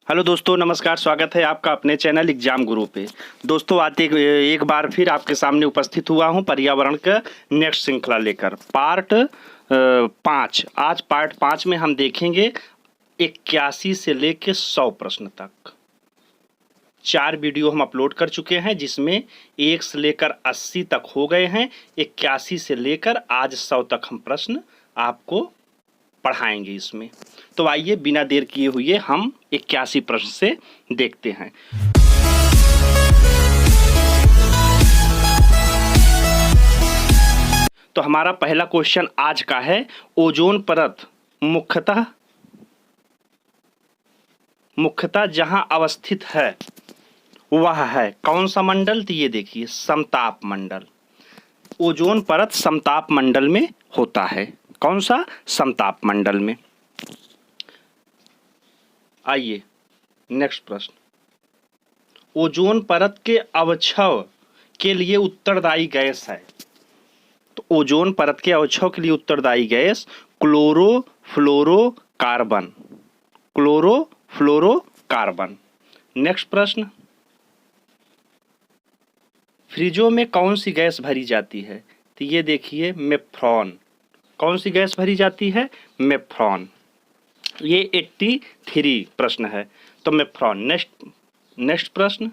Hello दोस्तों, नमस्कार। स्वागत है आपका अपने चैनल एग्जाम गुरु पे। दोस्तों, आज एक बार फिर आपके सामने उपस्थित हुआ हूं पर्यावरण का नेक्स्ट श्रृंखला लेकर पार्ट 5। आज पार्ट 5 में हम देखेंगे 81 से लेकर 100 प्रश्न तक। 4 वीडियो हम अपलोड कर चुके हैं, जिसमें 1 से लेकर 80 तक हो गए हैं। 81 से लेकर आज 100 तक हम प्रश्न आपको पढ़ाएंगे इसमें। तो आइए बिना देर किए हुए हम 81 प्रश्न से देखते हैं। तो हमारा पहला क्वेश्चन आज का है, ओजोन परत मुख्यतः जहां अवस्थित है वह है कौन सा मंडल? तो ये देखिए, समताप मंडल। ओजोन परत समताप मंडल में होता है। कौन सा? समताप मंडल में। आइए नेक्स्ट प्रश्न, ओजोन परत के अवक्षय के लिए उत्तरदायी गैस है। तो ओजोन परत के अवक्षय के लिए उत्तरदायी गैस क्लोरोफ्लोरोकार्बन। नेक्स्ट प्रश्न, फ्रिजों में कौन सी गैस भरी जाती है? तो ये देखिए, मेफ्रॉन। कौन सी गैस भरी जाती है? मेफ्रॉन। ये 83 प्रश्न है, तो मेफ्रॉन। नेक्स्ट प्रश्न,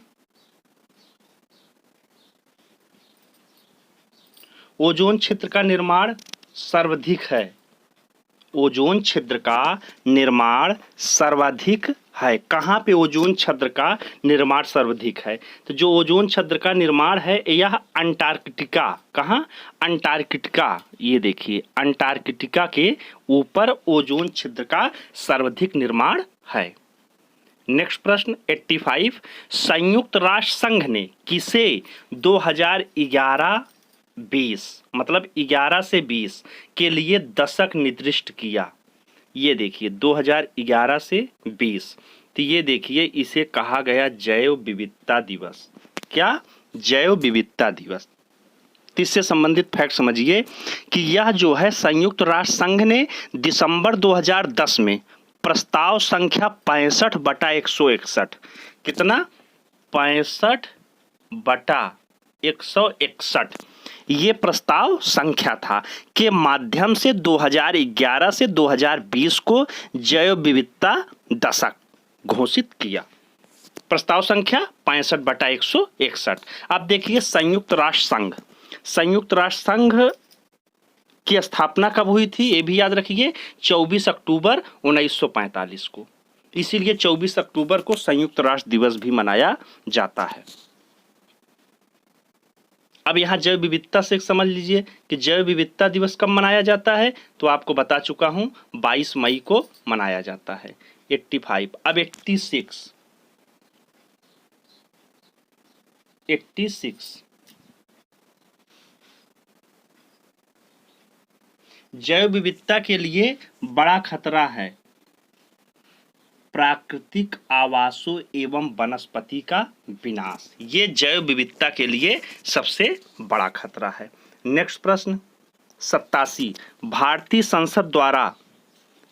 ओजोन छिद्र का निर्माण सर्वाधिक है। ओजोन छिद्र का निर्माण सर्वाधिक है। कहाँ पे ओजोन छिद्र का निर्माण सर्वाधिक है? तो जो ओजोन छिद्र का निर्माण है यह अंटार्कटिका। कहाँ? अंटार्कटिका। ये देखिए, अंटार्कटिका के ऊपर ओजोन छिद्र का सर्वाधिक निर्माण है। नेक्स्ट प्रश्न 85, संयुक्त राष्ट्र संघ ने किसे 2011-20 मतलब 11 से 20 के लिए दशक निर्दिष्ट किया? ये देखिए, 2011 से 20। तो ये देखिए, इसे कहा गया जैव विविधता दिवस। क्या? जैव विविधता दिवस। तो इससे संबंधित फैक्ट समझिए कि यह जो है संयुक्त राष्ट्र संघ ने दिसंबर 2010 में प्रस्ताव संख्या 65/161, कितना? 65/161 ये प्रस्ताव संख्या था, के माध्यम से 2011 से 2020 को जैव विविधता दशक घोषित किया। प्रस्ताव संख्या 65/161। अब देखिए, संयुक्त राष्ट्र संघ की स्थापना कब हुई थी? ये भी याद रखिए, 24 अक्टूबर 1945 को। इसीलिए 24 अक्टूबर को संयुक्त राष्ट्र दिवस भी मनाया जाता है। अब यहाँ जैव विविधता से समझ लीजिए कि जैव विविधता दिवस कब मनाया जाता है। तो आपको बता चुका हूँ, 22 मई को मनाया जाता है। 85। अब 86 जैव विविधता के लिए बड़ा खतरा है प्राकृतिक आवासों एवं वनस्पति का विनाश। ये जैव विविधता के लिए सबसे बड़ा खतरा है। नेक्स्ट प्रश्न 87, भारतीय संसद द्वारा,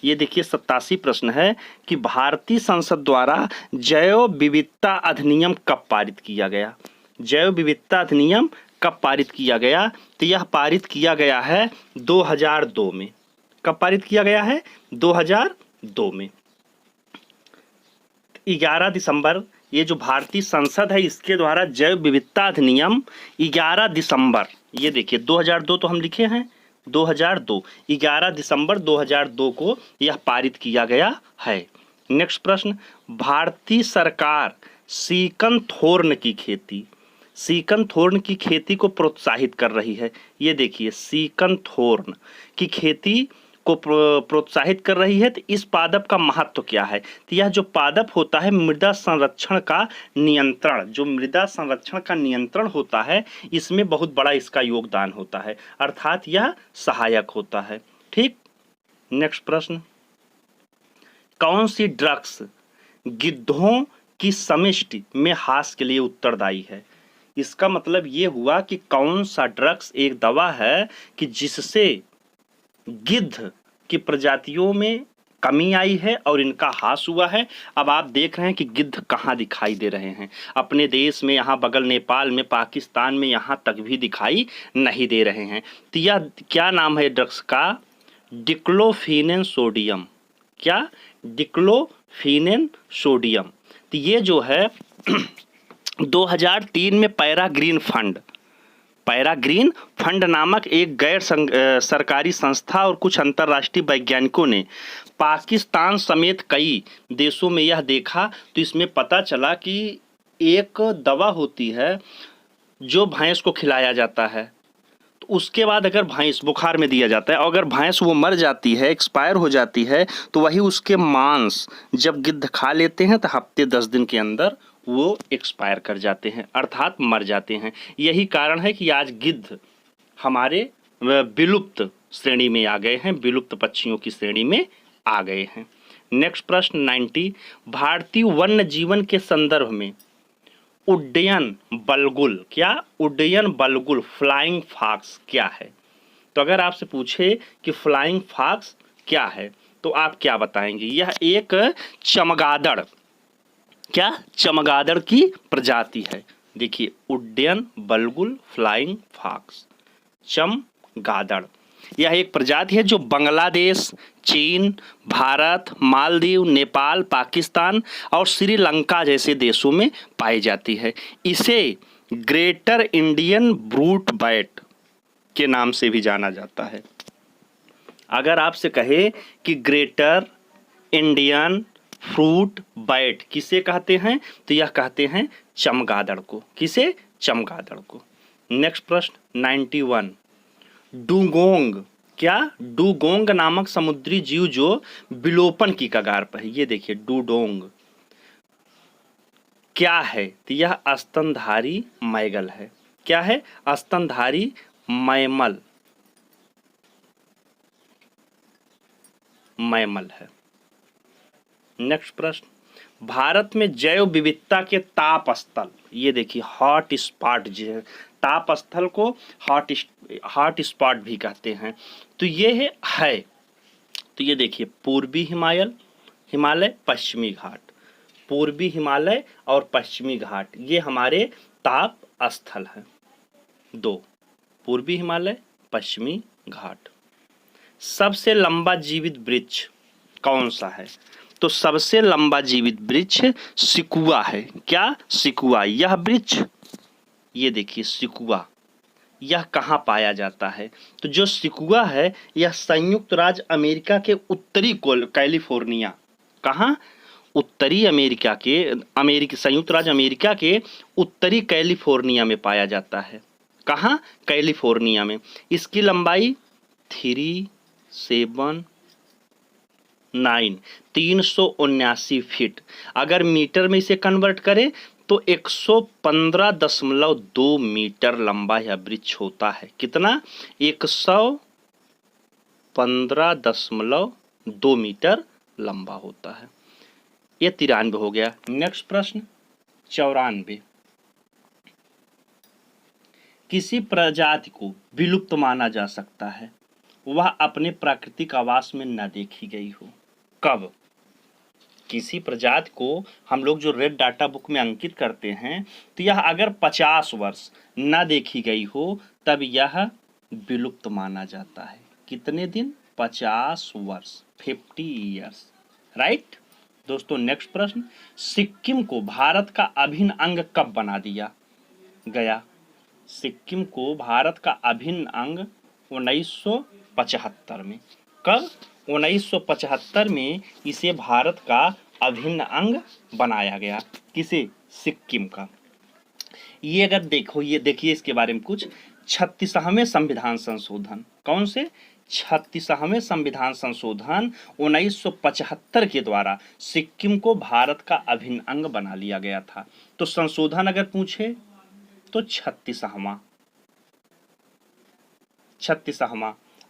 ये देखिए 87 प्रश्न है कि भारतीय संसद द्वारा जैव विविधता अधिनियम कब पारित किया गया? जैव विविधता अधिनियम कब पारित किया गया? तो यह पारित किया गया है 2002 में। कब पारित किया गया है? 2002 में। 11 दिसंबर, ये जो भारतीय संसद है इसके द्वारा जैव विविधता अधिनियम 11 दिसंबर, ये देखिए 2002 तो हम लिखे हैं, 2002, 11 दिसंबर 2002 को यह पारित किया गया है। नेक्स्ट प्रश्न, भारतीय सरकार सीकनथोर्न की खेती को प्रोत्साहित कर रही है। ये देखिए, सीकनथोर्न की खेती को प्रोत्साहित कर रही है। तो इस पादप का महत्व क्या है? तो यह जो पादप होता है मृदा संरक्षण का नियंत्रण, जो मृदा संरक्षण का नियंत्रण होता है, इसमें बहुत बड़ा इसका योगदान होता है, अर्थात यह सहायक होता है। ठीक। नेक्स्ट प्रश्न, कौन सी ड्रग्स गिद्धों की समष्टि में ह्रास के लिए उत्तरदायी है? इसका मतलब ये हुआ कि कौन सा ड्रग्स एक दवा है कि जिससे गिद्ध की प्रजातियों में कमी आई है और इनका ह्रास हुआ है। अब आप देख रहे हैं कि गिद्ध कहाँ दिखाई दे रहे हैं, अपने देश में, यहाँ बगल नेपाल में, पाकिस्तान में, यहाँ तक भी दिखाई नहीं दे रहे हैं। तो यह क्या नाम है ड्रग्स का? डिक्लोफिनेन सोडियम। क्या? डिक्लोफिनेन सोडियम। तो ये जो है 2003 में पैराग्रीन फंड नामक एक गैर सरकारी संस्था और कुछ अंतर्राष्ट्रीय वैज्ञानिकों ने पाकिस्तान समेत कई देशों में यह देखा, तो इसमें पता चला कि एक दवा होती है जो भैंस को खिलाया जाता है, तो उसके बाद अगर भैंस बुखार में दिया जाता है और अगर भैंस वो मर जाती है, एक्सपायर हो जाती है, तो वही उसके मांस जब गिद्ध खा लेते हैं तो हफ्ते 10 दिन के अंदर वो एक्सपायर कर जाते हैं, अर्थात मर जाते हैं। यही कारण है कि आज गिद्ध हमारे विलुप्त श्रेणी में आ गए हैं, विलुप्त पक्षियों की श्रेणी में आ गए हैं। नेक्स्ट प्रश्न 90, भारतीय वन्य जीवन के संदर्भ में उड्डयन बलगुल, क्या? उड्डयन बलगुल, फ्लाइंग फॉक्स क्या है? तो अगर आपसे पूछे कि फ्लाइंग फॉक्स क्या है तो आप क्या बताएंगे? यह एक चमगादड़, क्या? चमगादड़ की प्रजाति है। देखिए, उड्डयन बलगुल, फ्लाइंग फॉक्स, चमगादड़, यह एक प्रजाति है जो बांग्लादेश, चीन, भारत, मालदीव, नेपाल, पाकिस्तान और श्रीलंका जैसे देशों में पाई जाती है। इसे ग्रेटर इंडियन ब्रूट बैट के नाम से भी जाना जाता है। अगर आपसे कहे कि ग्रेटर इंडियन फ्रूट बैट किसे कहते हैं, तो यह कहते हैं चमगादड़ को। किसे? चमगादड़ को। नेक्स्ट प्रश्न 91, डुगोंग, क्या? डुगोंग नामक समुद्री जीव जो विलोपन की कगार पर है। ये देखिए, डुगोंग क्या है? तो यह स्तनधारी मैमल है। क्या है? स्तनधारी मैमल है। नेक्स्ट प्रश्न, भारत में जैव विविधता के ताप स्थल, ये देखिए हॉट स्पॉट जो है, ताप स्थल को हॉट स्पॉट भी कहते हैं। तो ये है तो ये देखिए, पूर्वी हिमालय, पश्चिमी घाट, पूर्वी हिमालय और पश्चिमी घाट, ये हमारे ताप स्थल हैं। 2, पूर्वी हिमालय, पश्चिमी घाट। सबसे लंबा जीवित वृक्ष कौन सा है? तो सबसे लंबा जीवित वृक्ष सिकुआ है। क्या? सिकुआ। यह वृक्ष, ये देखिए सिकुआ, यह कहाँ पाया जाता है? तो जो सिकुआ है यह संयुक्त राज्य अमेरिका के उत्तरी कैलिफोर्निया, कहाँ? उत्तरी अमेरिका के संयुक्त राज्य अमेरिका के उत्तरी कैलिफोर्निया में पाया जाता है। कहाँ? कैलिफोर्निया में। इसकी लंबाई 379 फीट, अगर मीटर में इसे कन्वर्ट करें तो 115.2 मीटर लंबा यह वृक्ष होता है। कितना? 115.2 मीटर लंबा होता है। ये 93 हो गया। नेक्स्ट प्रश्न 94, किसी प्रजाति को विलुप्त माना जा सकता है, वह अपने प्राकृतिक आवास में न देखी गई हो। कब? किसी प्रजाति को हम लोग जो रेड डाटा बुक में अंकित करते हैं, तो यह अगर 50 वर्ष न देखी गई हो तब यह विलुप्त माना जाता है। कितने दिन? 50 वर्ष, 50 ईयर्स, राइट। दोस्तों नेक्स्ट प्रश्न, सिक्किम को भारत का अभिन्न अंग कब बना दिया गया? सिक्किम को भारत का अभिन्न अंग 1975 में। कब? 1975 में इसे भारत का अभिन्न अंग बनाया गया। किसे? सिक्किम का। ये अगर देखो, ये देखिए इसके बारे में कुछ, 36वें संविधान संशोधन, कौन से? 36वें संविधान संशोधन 1975 के द्वारा सिक्किम को भारत का अभिन्न अंग बना लिया गया था। तो संशोधन अगर पूछे तो 36वां,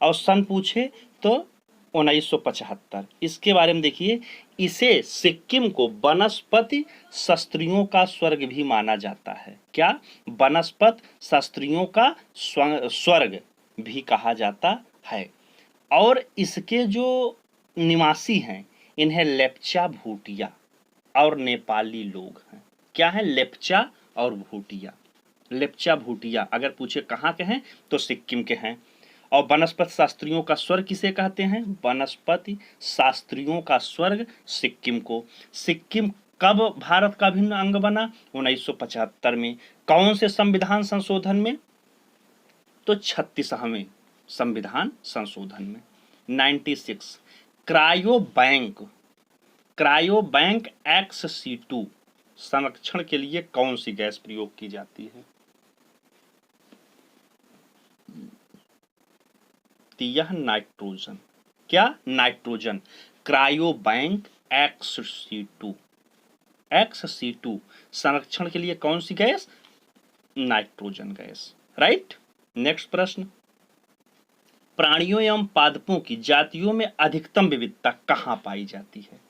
और सन पूछे तो 1975। इसके बारे में देखिए, इसे सिक्किम को वनस्पति शास्त्रियों का स्वर्ग भी माना जाता है। क्या? वनस्पति शास्त्रियों का स्वर्ग भी कहा जाता है। और इसके जो निवासी हैं इन्हें लेप्चा भूटिया और नेपाली लोग हैं। क्या है? लेप्चा और भूटिया। लेप्चा भूटिया अगर पूछे कहाँ के हैं तो सिक्किम के हैं। और वनस्पति शास्त्रियों का स्वर्ग किसे कहते हैं? वनस्पति शास्त्रियों का स्वर्ग सिक्किम को। सिक्किम कब भारत का अभिन्न अंग बना? 1975 में। कौन से संविधान संशोधन में? तो 36वें संविधान संशोधन में 96। क्रायो बैंक XC2 संरक्षण के लिए कौन सी गैस प्रयोग की जाती है? यह नाइट्रोजन। क्या? नाइट्रोजन। क्रायो बैंक XC2 संरक्षण के लिए कौन सी गैस? Nitrogen gas. राइट। नेक्स्ट प्रश्न, प्राणियों एवं पादपों की जातियों में अधिकतम विविधता कहाँ पाई जाती है?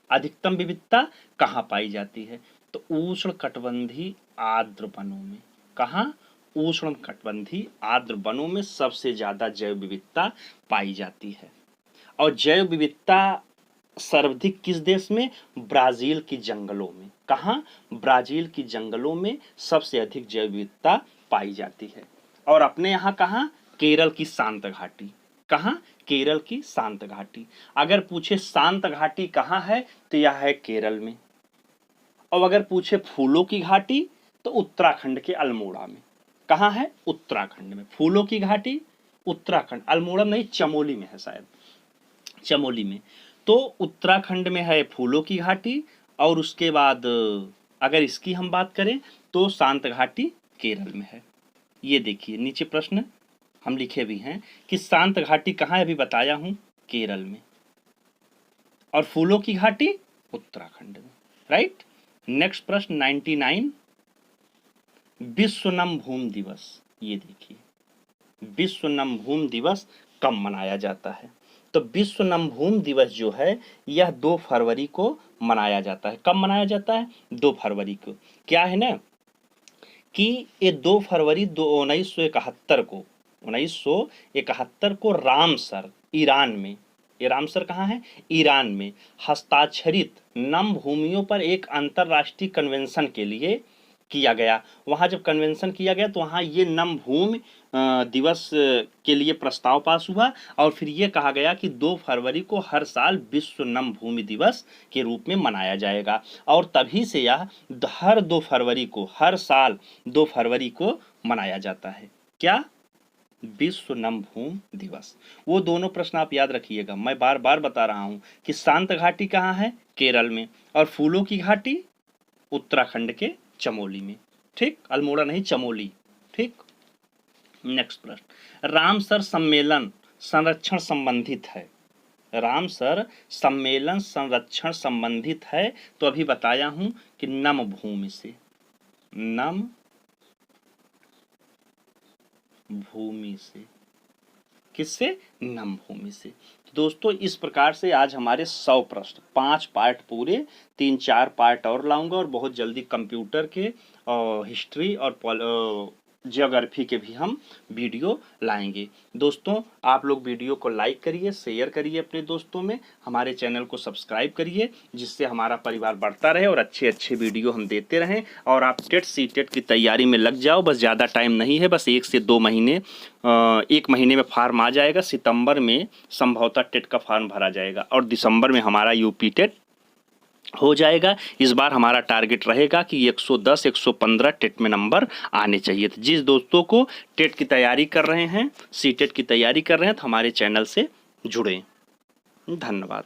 अधिकतम विविधता कहाँ पाई जाती है? तो उष्णकटिबंधीय आर्द्र वनों में। कहाँ? उष्णकटिबंधीय आर्द्र वनों में सबसे ज्यादा जैव विविधता पाई जाती है। और जैव विविधता सर्वाधिक किस देश में? ब्राजील की जंगलों में। कहाँ? ब्राजील की जंगलों में सबसे अधिक जैव विविधता पाई जाती है। और अपने यहाँ कहाँ? केरल की शांत घाटी। कहाँ? केरल की शांत घाटी। अगर पूछे शांत घाटी कहाँ है तो यह है केरल में। और अगर पूछे फूलों की घाटी तो उत्तराखंड के अल्मोड़ा में। कहाँ है? उत्तराखंड में। फूलों की घाटी उत्तराखंड, अल्मोड़ा नहीं, चमोली में है शायद, चमोली में। तो उत्तराखंड में है फूलों की घाटी। और उसके बाद अगर इसकी हम बात करें तो शांत घाटी केरल में है। ये देखिए नीचे प्रश्न हम लिखे भी हैं कि शांत घाटी कहाँ है, अभी बताया हूं, केरल में। और फूलों की घाटी उत्तराखंड में। राइट। नेक्स्ट प्रश्न 99, विश्व नमभूमि दिवस। ये देखिए विश्व नमभूमि दिवस कब मनाया जाता है? तो विश्व नमभूमि दिवस जो है यह 2 फरवरी को मनाया जाता है। कब मनाया जाता है? 2 फरवरी को। क्या है ना कि ये 2 फरवरी 1971 को रामसर ईरान में, ये रामसर कहाँ है? ईरान में हस्ताक्षरित नम भूमियों पर एक अंतरराष्ट्रीय कन्वेंशन के लिए किया गया। वहाँ जब कन्वेंशन किया गया तो वहाँ ये नम भूमि दिवस के लिए प्रस्ताव पास हुआ। और फिर ये कहा गया कि 2 फरवरी को हर साल विश्व नम भूमि दिवस के रूप में मनाया जाएगा। और तभी से यह हर 2 फरवरी को, हर साल 2 फरवरी को मनाया जाता है। क्या? विश्व नम भूमि दिवस। वो दोनों प्रश्न आप याद रखिएगा, मैं बार बार बता रहा हूँ कि शांत घाटी कहाँ है? केरल में। और फूलों की घाटी उत्तराखंड के चमोली में। ठीक, अल्मोड़ा नहीं, चमोली। ठीक। नेक्स्ट प्रश्न, रामसर सम्मेलन संरक्षण संबंधित है। रामसर सम्मेलन संरक्षण संबंधित है तो अभी बताया हूं कि नम भूमि से। नम भूमि से। किससे? नम भूमि से। तो दोस्तों इस प्रकार से आज हमारे 100 प्रश्न, 5 पार्ट पूरे, 3-4 पार्ट और लाऊंगा। और बहुत जल्दी कंप्यूटर के हिस्ट्री और जियोग्राफी के भी हम वीडियो लाएंगे। दोस्तों आप लोग वीडियो को लाइक करिए, शेयर करिए अपने दोस्तों में, हमारे चैनल को सब्सक्राइब करिए, जिससे हमारा परिवार बढ़ता रहे और अच्छे अच्छे वीडियो हम देते रहें। और आप टेट सीटेट की तैयारी में लग जाओ, बस ज़्यादा टाइम नहीं है, बस 1 से 2 महीने, 1 महीने में फार्म आ जाएगा। सितंबर में संभवतः टेट का फार्म भरा जाएगा और दिसंबर में हमारा यूपी टेट हो जाएगा। इस बार हमारा टारगेट रहेगा कि 110-115 टेट में नंबर आने चाहिए। तो जिस दोस्तों को टेट की तैयारी कर रहे हैं, सी टेट की तैयारी कर रहे हैं, तो हमारे चैनल से जुड़ें। धन्यवाद।